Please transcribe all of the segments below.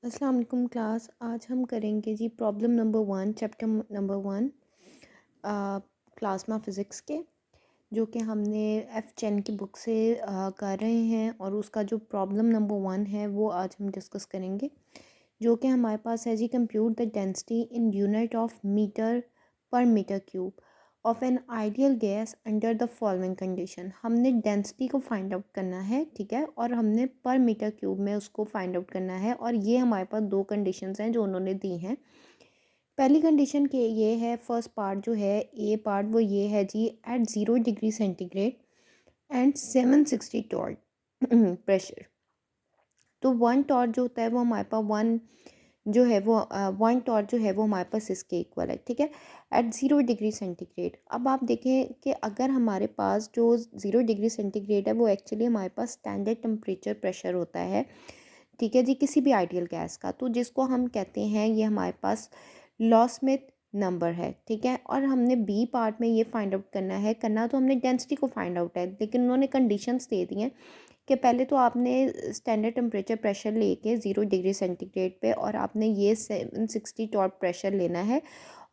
अस्सलाम वालेकुम क्लास। आज हम करेंगे जी problem number 1 chapter number 1 plasma physics के, जो कि हमने एफ़ चैन की बुक से कर रहे हैं। और उसका जो प्रॉब्लम नंबर 1 है वो आज हम डिस्कस करेंगे, जो कि हमारे पास है जी। Compute the density in unit of meter per metre cube of an ideal gas under the following condition. हमने डेंसिटी को फाइंड आउट करना है, ठीक है, और हमने पर मीटर क्यूब में उसको फाइंड आउट करना है। और ये हमारे पास दो कंडीशंस हैं जो उन्होंने दी हैं। पहली कंडीशन के ये है, फर्स्ट पार्ट जो है ए पार्ट, वो ये है जी, at 0 degree centigrade and 760 torr pressure. तो वन टॉर्च जो होता है वो हमारे पास वन जो है वो वन टॉर्च जो है वो हमारे पास इसके इक्वल है, ठीक है, एट 0 डिग्री सेंटीग्रेड। अब आप देखें कि अगर हमारे पास जो 0 डिग्री सेंटीग्रेड है वो एक्चुअली हमारे पास स्टैंडर्ड टेम्परेचर प्रेशर होता है, ठीक है जी, किसी भी आइडियल गैस का, तो जिसको हम कहते हैं ये हमारे पास लॉस्मिथ नंबर है, ठीक है। और हमने बी पार्ट में ये फाइंड आउट करना तो हमने डेंसिटी को फाइंड आउट है, लेकिन उन्होंने कंडीशंस दे दी हैं कि पहले तो आपने स्टैंडर्ड टेम्परेचर प्रेशर लेके 0 डिग्री सेंटीग्रेड पे, और आपने ये 760 टॉप प्रेशर लेना है,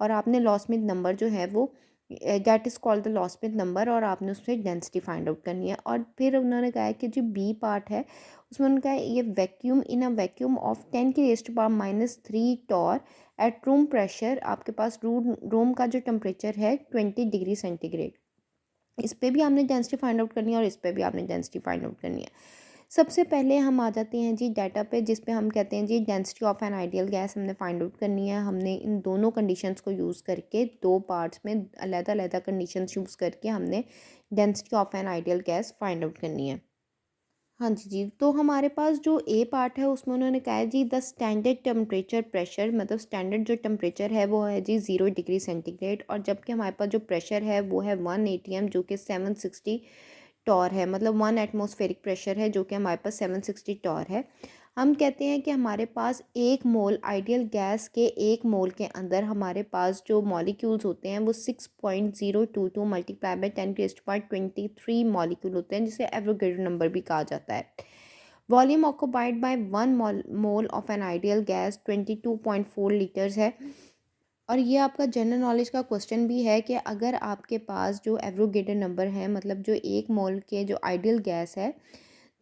और आपने लॉस्मिथ नंबर जो है वो that is called the Loschmidt number, और आपने उससे डेंसिटी फाइंड आउट करनी है। और फिर उन्होंने कहा है कि जो बी पार्ट है उसमें उन्होंने कहा है ये vacuum in a vacuum of 10 की raise to power -3 torr at room pressure. आपके पास रूम का जो टेम्परेचर है 20 डिग्री सेंटीग्रेड, इस पे भी आपने डेंसिटी फाइंड आउट करनी है और इस पे भी आपने डेंसिटी फाइंड आउट करनी है। सबसे पहले हम आ जाते हैं जी डाटा पे, जिस पे हम कहते हैं जी density of an ideal gas हमने फाइंड आउट करनी है। हमने इन दोनों कंडीशंस को यूज़ करके दो पार्ट्स में अलग-अलग कंडीशंस यूज़ करके हमने density of an ideal gas find out करनी है। हाँ जी जी, तो हमारे पास जो ए पार्ट है उसमें उन्होंने कहा है जी द स्टैंडर्ड टेम्परेचर प्रेशर, मतलब स्टैंडर्ड जो टेम्परेचर है वो है जी 0 डिग्री सेंटीग्रेड, और जबकि हमारे पास जो प्रेशर है वो है 1 atm, जो कि 760 टॉर है, मतलब 1 एटमॉस्फेरिक प्रेशर है जो कि हमारे पास 760 टॉर है। हम कहते हैं कि हमारे पास एक मोल आइडियल गैस के एक मोल के अंदर हमारे पास जो मॉलिक्यूल्स होते हैं वो 6.022 मल्टीप्लाई बाई 10 की पावर 23 मॉलिक्यूल होते हैं, जिसे एवोगेड्रो नंबर भी कहा जाता है। Volume occupied by one mole of an ideal gas 22.4 litres है। और ये आपका जनरल नॉलेज का क्वेश्चन भी है कि अगर आपके पास जो एवोगेड्रो नंबर है, मतलब जो एक मोल के जो आइडियल गैस है,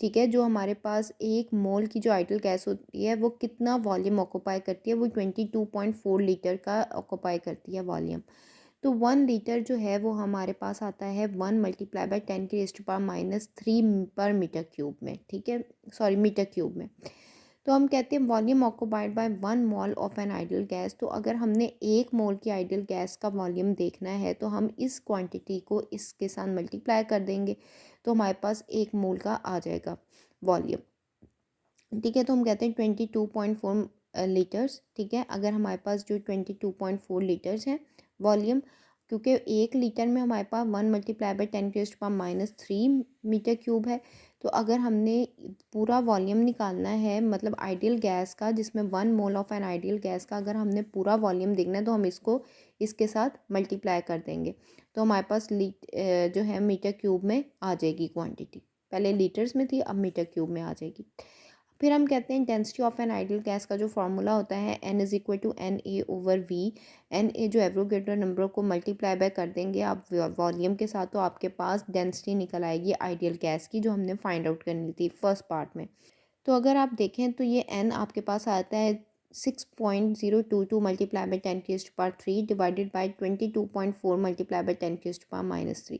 ठीक है, जो हमारे पास एक मोल की जो आइडियल गैस होती है वो कितना वॉल्यूम ऑक्यूपाई करती है, वो 22.4 लीटर का ऑक्यूपाई करती है वॉल्यूम। तो 1 लीटर जो है वो हमारे पास आता है 1 × 10 की रेज़ टू पावर -3 पर मीटर क्यूब में, ठीक है, सॉरी मीटर क्यूब में। तो हम कहते हैं volume occupied by 1 mole of an ideal gas. तो अगर हमने एक मोल की आइडियल गैस का वॉल्यूम देखना है तो हम इस क्वांटिटी को इसके साथ मल्टीप्लाई कर देंगे, तो हमारे पास एक मोल का आ जाएगा वॉल्यूम, ठीक है। तो हम कहते हैं 22.4 लीटर्स, ठीक है। अगर हमारे पास जो 22.4 लीटर्स हैं वॉल्यूम, क्योंकि 1 लीटर में हमारे पास 1 × 10 की पावर -3 मीटर क्यूब है, तो अगर हमने पूरा वॉल्यूम निकालना है, मतलब आइडियल गैस का, जिसमें 1 mole of an ideal gas का अगर हमने पूरा वॉल्यूम देखना है तो हम इसको इसके साथ मल्टीप्लाई कर देंगे, तो हमारे पास जो है मीटर क्यूब में आ जाएगी क्वांटिटी। पहले लीटर्स में थी, अब मीटर क्यूब में आ जाएगी। फिर हम कहते हैं density of an ideal gas का जो फार्मूला होता है N = NA/V। एन ए जो एवोगेड्रो नंबर को मल्टीप्लाई बाय कर देंगे आप वॉल्यूम के साथ, तो आपके पास डेंसिटी निकल आएगी आइडियल गैस की, जो हमने फाइंड आउट करनी थी फर्स्ट पार्ट में। तो अगर आप देखें तो ये एन आपके पास आता है 6.022 मल्टीप्लाई बाई 10 की power 3 divided by 22.4 multiply by 10 की पावर -3।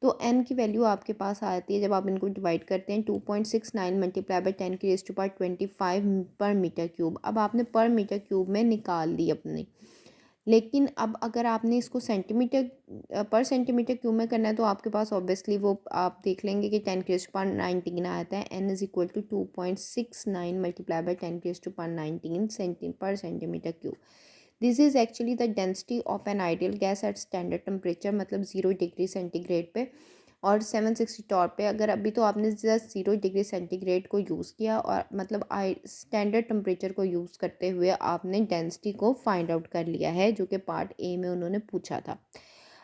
तो एन की वैल्यू आपके पास आती है, जब आप इनको डिवाइड करते हैं, 2.69 मल्टीप्लाई बाई 10 की रेज़ टू पावर 25 पर मीटर क्यूब। अब आपने पर मीटर क्यूब में निकाल दी अपनी, लेकिन अब अगर आपने इसको सेंटीमीटर पर सेंटीमीटर क्यूब में करना है तो आपके पास ऑब्वियसली वो आप देख लेंगे कि 10 की रेज़ टू पावर 19 आता है। N = 2.69 मल्टीप्लाई बाई 10 की रेज़ टू पावर 19 पर centimetre cube. This is actually the density of an ideal gas at standard temperature, मतलब 0 डिग्री सेंटीग्रेड पे और 760 टॉर पे। अगर अभी तो आपने जस्ट 0 डिग्री सेंटीग्रेड को यूज़ किया, और मतलब आई स्टैंडर्ड टेम्परेचर को यूज़ करते हुए आपने डेंसिटी को फाइंड आउट कर लिया है, जो कि पार्ट ए में उन्होंने पूछा था।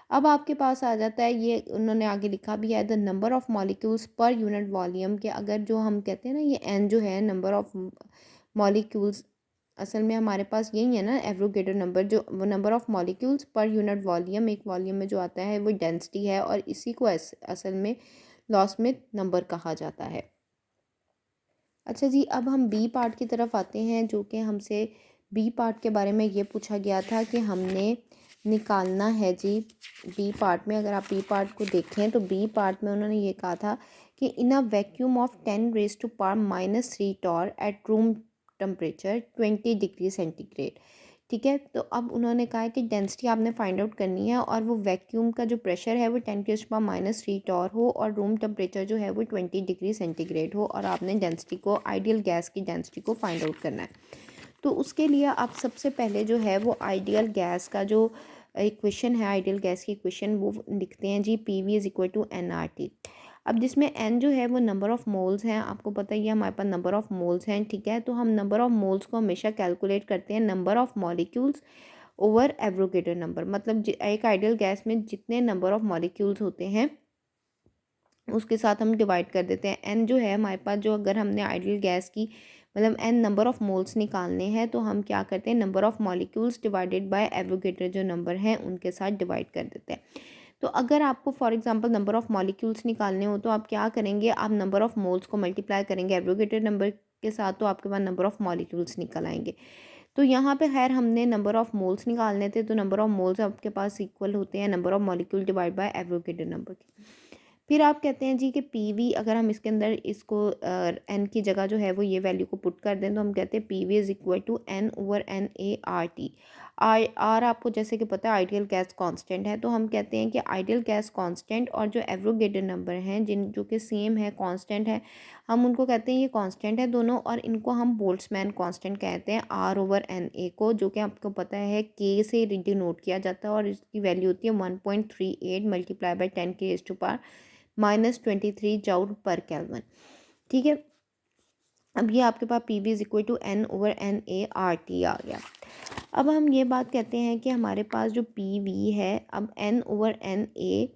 अब आपके पास आ जाता है, ये उन्होंने आगे लिखा भी है, the number of molecules per unit volume, के अगर जो हम कहते हैं ना, ये एन जो है नंबर ऑफ़ मॉलिक्यूल्स, असल में हमारे पास यही है ना एवोगेड्रो नंबर, जो वो number of molecules per unit volume, एक वॉल्यूम में जो आता है वो डेंसिटी है, और इसी को असल में लॉस्मिथ नंबर कहा जाता है। अच्छा जी, अब हम बी पार्ट की तरफ आते हैं, जो कि हमसे बी पार्ट के बारे में ये पूछा गया था कि हमने निकालना है जी बी पार्ट में। अगर आप बी पार्ट को देखें तो बी पार्ट में उन्होंने ये कहा था कि in a vacuum of 10⁻³ torr at room temperature 20 degree centigrade. ठीक है, तो अब उन्होंने कहा है कि डेंसिटी आपने फाइंड आउट करनी है, और वो वैक्यूम का जो प्रेशर है वो 10⁻³ टॉर हो, और रूम टेम्परेचर जो है वो 20 डिग्री सेंटीग्रेड हो, और आपने डेंसिटी को, आइडियल गैस की डेंसिटी को फाइंड आउट करना है। तो उसके लिए आप सबसे पहले जो है वो आइडियल गैस का जो इक्वेशन है, आइडियल गैस की इक्वेशन वो लिखते हैं जी, PV = NRT। अब जिसमें n जो है वो नंबर ऑफ़ मोल्स हैं, आपको पता ही है हमारे पास नंबर ऑफ़ मोल्स हैं। ठीक है, तो हम नंबर ऑफ़ मोल्स को हमेशा कैलकुलेट करते हैं number of molecules over Avogadro number. मतलब एक आइडियल गैस में जितने नंबर ऑफ़ मॉलिक्यूल्स होते हैं उसके साथ हम डिवाइड कर देते हैं। n जो है हमारे पास, जो अगर हमने आइडियल गैस की मतलब n नंबर ऑफ़ मोल्स निकालने हैं तो हम क्या करते हैं, number of molecules divided by Avogadro जो नंबर हैं उनके साथ डिवाइड कर देते हैं। तो अगर आपको for example number of molecules निकालने हो तो आप क्या करेंगे, आप नंबर ऑफ़ मोल्स को मल्टीप्लाई करेंगे एवोगेड्रो नंबर के साथ, तो आपके पास नंबर ऑफ़ मॉलिक्यूल्स निकल आएंगे। तो यहाँ पे खैर हमने नंबर ऑफ़ मोल्स निकालने थे, तो नंबर ऑफ़ मोल्स आपके पास इक्वल होते हैं number of molecule divide by Avogadro number के। फिर आप कहते हैं जी कि पीवी, अगर हम इसके अंदर इसको एन की जगह जो है वो ये वैल्यू को पुट कर दें तो हम कहते हैं PV = N/NA/RT। आर आपको जैसे कि पता है आइडियल गैस कांस्टेंट है, तो हम कहते हैं कि आइडियल गैस कांस्टेंट और जो एवोगेड्रो नंबर हैं जो कि सेम है, कांस्टेंट है, हम उनको कहते हैं ये कांस्टेंट है दोनों, और इनको हम बोल्ट्जमैन कांस्टेंट कहते हैं R/NA को, जो कि आपको पता है के से डिनोट किया जाता है, और इसकी वैल्यू होती है 1.38 मल्टीप्लाई बाई 10⁻³ जूल पर केल्विन। ठीक है, अब ये आपके पास PV = N/NA/RT आ गया। अब हम ये बात कहते हैं कि हमारे पास जो PV है, अब N/NA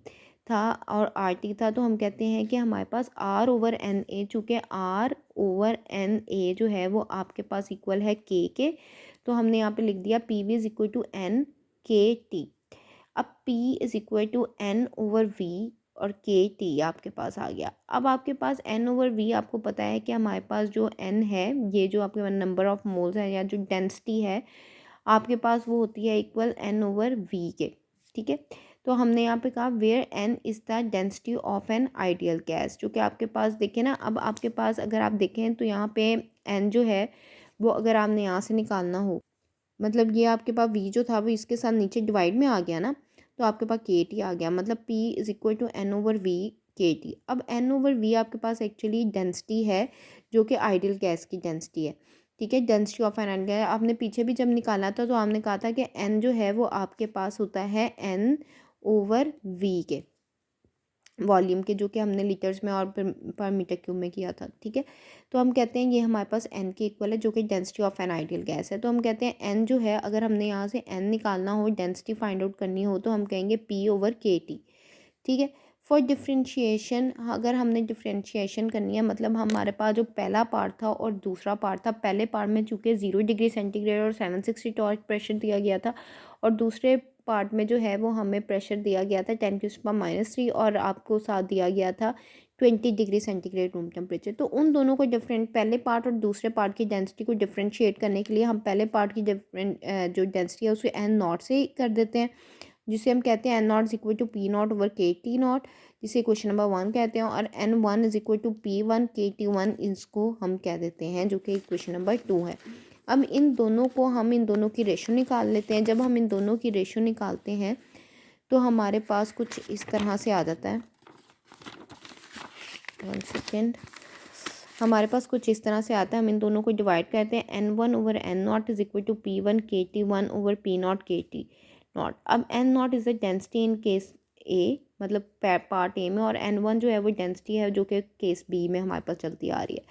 था और RT था, तो हम कहते हैं कि हमारे पास R/NA, चूँकि R/NA जो है वो आपके पास इक्वल है K के, तो हमने यहाँ पे लिख दिया PV = NKT। अब P = N/V और KT आपके पास आ गया। अब आपके पास N/V, आपको पता है कि हमारे पास जो N है, ये जो आपके नंबर ऑफ़ मोल्स है या जो डेंसिटी है आपके पास, वो होती है इक्वल N/V के। ठीक है, तो हमने यहाँ पे कहा where N is the density of an ideal gas, जो कि आपके पास देखें ना, अब आपके पास अगर आप देखें तो यहाँ पे N जो है वो अगर आपने यहाँ से निकालना हो, मतलब ये आपके पास V जो था वो इसके साथ नीचे डिवाइड में आ गया ना, तो आपके पास KT आ गया, मतलब P = N/V KT। अब N/V आपके पास एक्चुअली डेंसिटी है, जो कि आइडियल गैस की डेंसिटी है। ठीक है, density of an ideal gas आपने पीछे भी जब निकाला था तो आपने कहा था कि N जो है वो आपके पास होता है N/V के वॉल्यूम के, जो कि हमने लीटर्स में और पर मीटर क्यूब में किया था। ठीक है, तो हम कहते हैं ये हमारे पास n के इक्वल है, जो कि density of an ideal gas है। तो हम कहते हैं n जो है, अगर हमने यहाँ से n निकालना हो, डेंसिटी फाइंड आउट करनी हो, तो हम कहेंगे P/KT। ठीक है, फॉर डिफ्रेंशिएशन, अगर हमने डिफ्रेंशिएशन करनी है, मतलब हमारे पास जो पहला पार्ट था और दूसरा पार्ट था, पहले पार्ट में चूँकि 0 डिग्री सेंटीग्रेड और 760 टॉर्क प्रेशर दिया गया था, और दूसरे पार्ट में जो है वो हमें प्रेशर दिया गया था 10⁻³ और आपको साथ दिया गया था 20 डिग्री सेंटीग्रेड रूम टेम्परेचर। तो उन दोनों को डिफरेंट, पहले पार्ट और दूसरे पार्ट की डेंसिटी को डिफ्रेंशिएट करने के लिए हम पहले पार्ट की जो डेंसिटी है उसे N0 से कर देते हैं, जिसे हम कहते हैं N0 = P0/KT0, जिसे क्वेश्चन नंबर 1 कहते हैं, और N1 = P1/KT1 इसको हम कह देते हैं, जो कि क्वेश्चन नंबर 2 है। अब इन दोनों की रेशो निकाल लेते हैं। जब हम इन दोनों की रेशो निकालते हैं तो हमारे पास कुछ इस तरह से आ जाता है, 1 सेकेंड, हमारे पास कुछ इस तरह से आता है। हम इन दोनों को डिवाइड करते हैं, N1/N0 = P1/KT1/P0/KT0। अब N0 is the density in case A, मतलब पार्ट ए में, और N1 जो है वो डेंसिटी है जो कि केस बी में हमारे पास चलती आ रही है।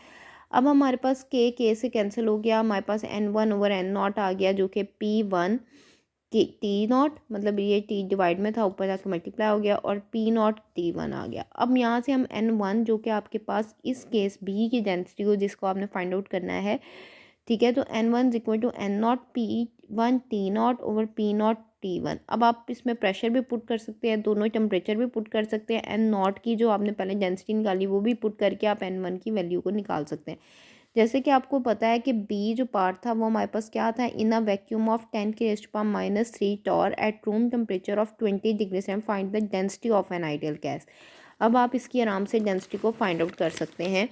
अब हमारे पास के से कैंसिल हो गया, हमारे पास N1/N0 आ गया, जो कि P1/T0, मतलब ये T डिवाइड में था, ऊपर जाके मल्टीप्लाई हो गया, और P0/T1 आ गया। अब यहाँ से हम N1 जो कि आपके पास इस केस बी की डेंसिटी को, जिसको आपने फाइंड आउट करना है, ठीक है। तो N1 is equal to N0 P1 T0/P0 T1। अब आप इसमें प्रेशर भी पुट कर सकते हैं, दोनों टेम्परेचर भी पुट कर सकते हैं, N0 की जो आपने पहले डेंसिटी निकाली वो भी पुट करके आप N1 की वैल्यू को निकाल सकते हैं। जैसे कि आपको पता है कि बी जो पार्ट था वो हमारे पास क्या था, in a vacuum of 10⁻³ torr at room temperature of 20 degree and find the density of an ideal gas. अब आप इसकी आराम से डेंसिटी को फाइंड आउट कर सकते हैं।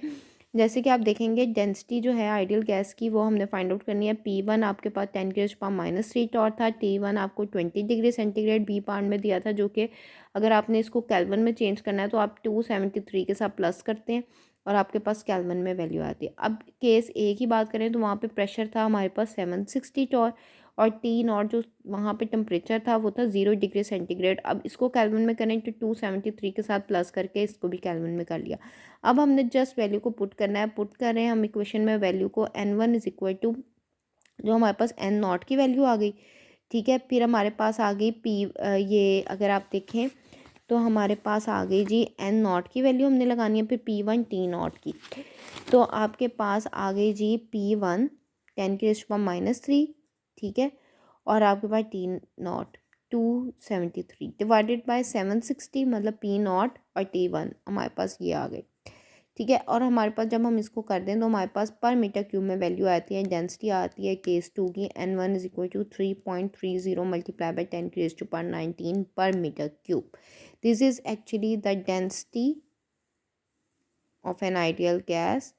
जैसे कि आप देखेंगे डेंसिटी जो है आइडियल गैस की वो हमने फाइंड आउट करनी है। P1 आपके पास 10⁻³ टॉर था, T1 आपको 20 डिग्री सेंटीग्रेड बी पार्ट में दिया था, जो कि अगर आपने इसको केल्विन में चेंज करना है तो आप 273 के साथ प्लस करते हैं और आपके पास केल्विन में वैल्यू आती है। अब केस ए की बात करें तो वहाँ पे प्रेशर था हमारे पास 760 टॉर और T0 जो वहाँ पे टेम्परेचर था वो था 0 डिग्री सेंटीग्रेड। अब इसको केल्विन में करें तो 273 के साथ प्लस करके इसको भी केल्विन में कर लिया। अब हमने जस्ट वैल्यू को पुट करना है, पुट कर रहे हैं हम इक्वेशन में वैल्यू को। N1 इज इक्वल टू जो हमारे पास N0 की वैल्यू आ गई, ठीक है। फिर हमारे पास आ गई ये अगर आप देखें तो हमारे पास आ गई जी N0 की वैल्यू हमने लगानी है, फिर P1 T0 की। तो आपके पास आ गई जी P1 10⁻³ ठीक है, और आपके पास T0 273 डिवाइडेड बाय 760 मतलब P0 और T1 हमारे पास ये आ गई, ठीक है। और हमारे पास जब हम इसको कर दें तो हमारे पास पर मीटर क्यूब में वैल्यू आती है, डेंसिटी आती है केस 2 की N1 is equal to 3.30 multiply by 10⁻19 per metre cube. This is actually the density of an ideal gas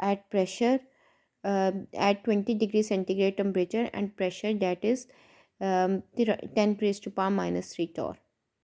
at pressure at 20 degree centigrade temperature and pressure that is 10⁻³ torr.